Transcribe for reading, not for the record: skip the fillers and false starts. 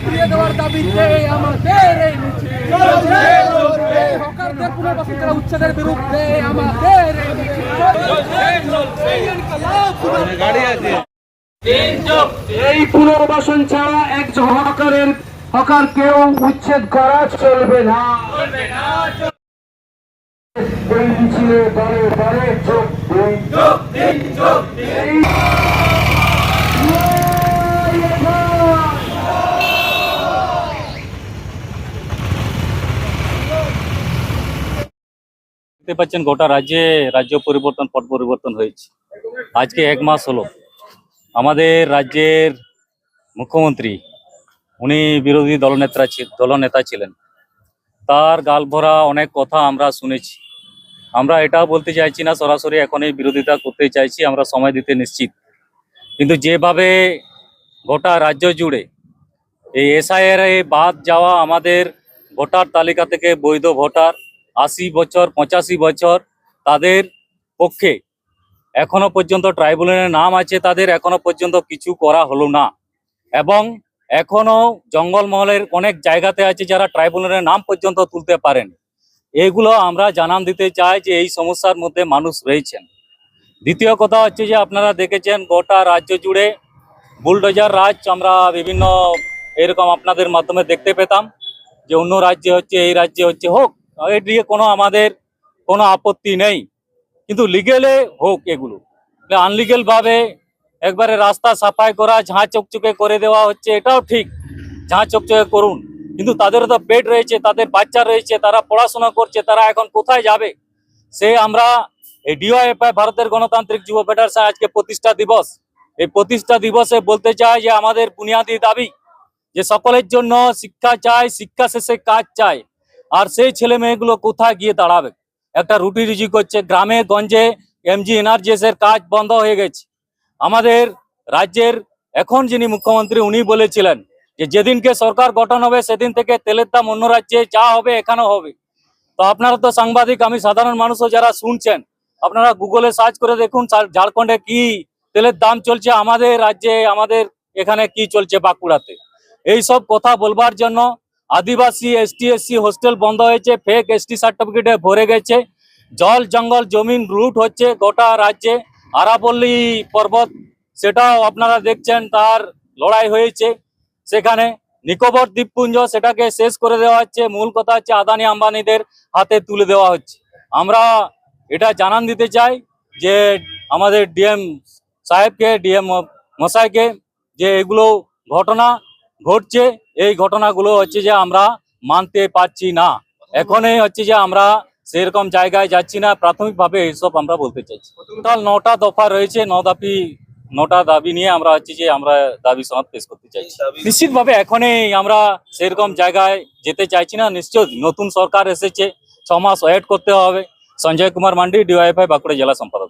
ফিরিয়ে দেওয়ার দাবিতে আমাদের এই মিছিল, হকারদের পুনর্বাসন করা উচ্ছেদের বিরুদ্ধে আমাদের এই মিছিল। এই পুনর্বাসন ছাড়া একজন হকারকেও উচ্ছেদ করা চলবে না। এই মিছিলে বারে বারে যোগ দিন। দেখতে পাচ্ছেন গোটা রাজ্য পরিবর্তন, পট পরিবর্তন হয়েছে। আজকে 1 মাস হলো আমাদের রাজ্যের মুখ্যমন্ত্রী, উনি বিরোধী দলনেতা ছিলেন। তার গালভরা অনেক কথা আমরা শুনেছি। আমরা এটাও বলতে চাইছি না সরাসরি এখনই বিরোধিতা করতে চাইছি, আমরা সময় দিতে নিশ্চিত। কিন্তু যেভাবে গোটা রাজ্য জুড়ে এই এসআইআর বাদ যাওয়া আমাদের ভোটার তালিকা থেকে বৈধ ভোটার 80 বছর 85 বছর তাদের পক্ষে এখনো পর্যন্ত ট্রাইব্যুনালের নাম আছে, তাদের এখনো পর্যন্ত কিছু করা হলো না। এবং এখনো জঙ্গলমহলের অনেক জায়গাতে আছে যারা ট্রাইব্যুনালের নাম পর্যন্ত তুলতে পারেন। এগুলো আমরা জানান দিতে চাই যে এই সমস্যার মধ্যে মানুষ রয়েছেন। দ্বিতীয় কথা হচ্ছে যে আপনারা দেখেছেন গোটা রাজ্য জুড়ে বুলডোজার রাজ আমরা বিভিন্ন এরকম আপনাদের মাধ্যমে দেখতে পেতাম যে অন্য রাজ্যে হচ্ছে, এই রাজ্যে হচ্ছে, হোক, এর দিয়ে আমাদের কোনো আপত্তি নেই। কিন্তু লিগেলে হোক, এগুলো আনলিগেল ভাবে একবারে রাস্তা সাফাই করা, ঝাঁ চকচকে করে দেওয়া হচ্ছে, এটাও ঠিক, ঝাঁ চকচকে করুন। কিন্তু তাদেরও তো পেট রয়েছে, তাদের বাচ্চা রয়েছে, তারা পড়াশোনা করছে, তারা এখন কোথায় যাবে? সে আমরা এই ডিওএফআই ভারতের গণতান্ত্রিক যুব ফেডারেশন আজকে প্রতিষ্ঠা দিবস, এই প্রতিষ্ঠা দিবসে বলতে চাই যে আমাদের বুনিয়াদী দাবি যে সকলের জন্য শিক্ষা চাই, শিক্ষা শেষে কাজ চাই। আর সেই ছেলে মেয়েগুলো কোথায় গিয়ে দাঁড়াবে? একটা রুটি রুজি করছে। গ্রামে গঞ্জে এমজি এনার্জিএসের কাজ বন্ধ হয়ে গেছে। আমাদের রাজ্যের এখন যিনি মুখ্যমন্ত্রী উনি বলেছিলেন যে যেদিনকে সরকার গঠন হবে সেদিন থেকে তেলের দাম অন্য রাজ্যে যা হবে এখানেও হবে। তো আপনারা তো সাংবাদিক, আমি সাধারণ মানুষও যারা শুনছেন, আপনারা গুগলে সার্চ করে দেখুন ঝাড়খণ্ডে কি তেলের দাম চলছে, আমাদের রাজ্যে, আমাদের এখানে কি চলছে বাঁকুড়াতে। এই সব কথা বলবার জন্য আদিবাসী এসটি এসসি হোস্টেল বন্ধ হয়েছে, ফেক এসটি সার্টিফিকেটে ভরে গেছে, জল জঙ্গল জমিন লুট হচ্ছে গোটা রাজ্যে। আরাবল্লী পর্বত সেটাও আপনারা দেখছেন, তার লড়াই হয়েছে সেখানে। নিকোবর দ্বীপপুঞ্জ সেটাকে শেষ করে দেওয়া হচ্ছে। মূল কথা হচ্ছে আদানি আম্বানিদের হাতে তুলে দেওয়া হচ্ছে। আমরা এটা জানান দিতে চাই যে আমাদের ডিএম সাহেবকে, ডিএম মশাইকে, যে এগুলো ঘটনা ঘটছে, এই ঘটনাগুলো হচ্ছে যে আমরা মানতে পারছি না। এখনই হচ্ছে যে আমরা সেরকম জায়গায় যাচ্ছি না। প্রাথমিকভাবে এইসব আমরা বলতে চাইছি। টোটাল 9টা দফা রয়েছে, 9টা দাবি নিয়ে আমরা হচ্ছে যে আমরা দাবি সনদ পেশ করতে চাইছি। নিশ্চিতভাবে এখনই আমরা সেরকম জায়গায় যেতে চাইছি না। নিশ্চয় নতুন সরকার এসেছে, 6 মাস ওয়েট করতে হবে। সঞ্জয় কুমার মান্ডি, ডিওয়াইএফআই বাঁকুড়া জেলা সম্পাদক।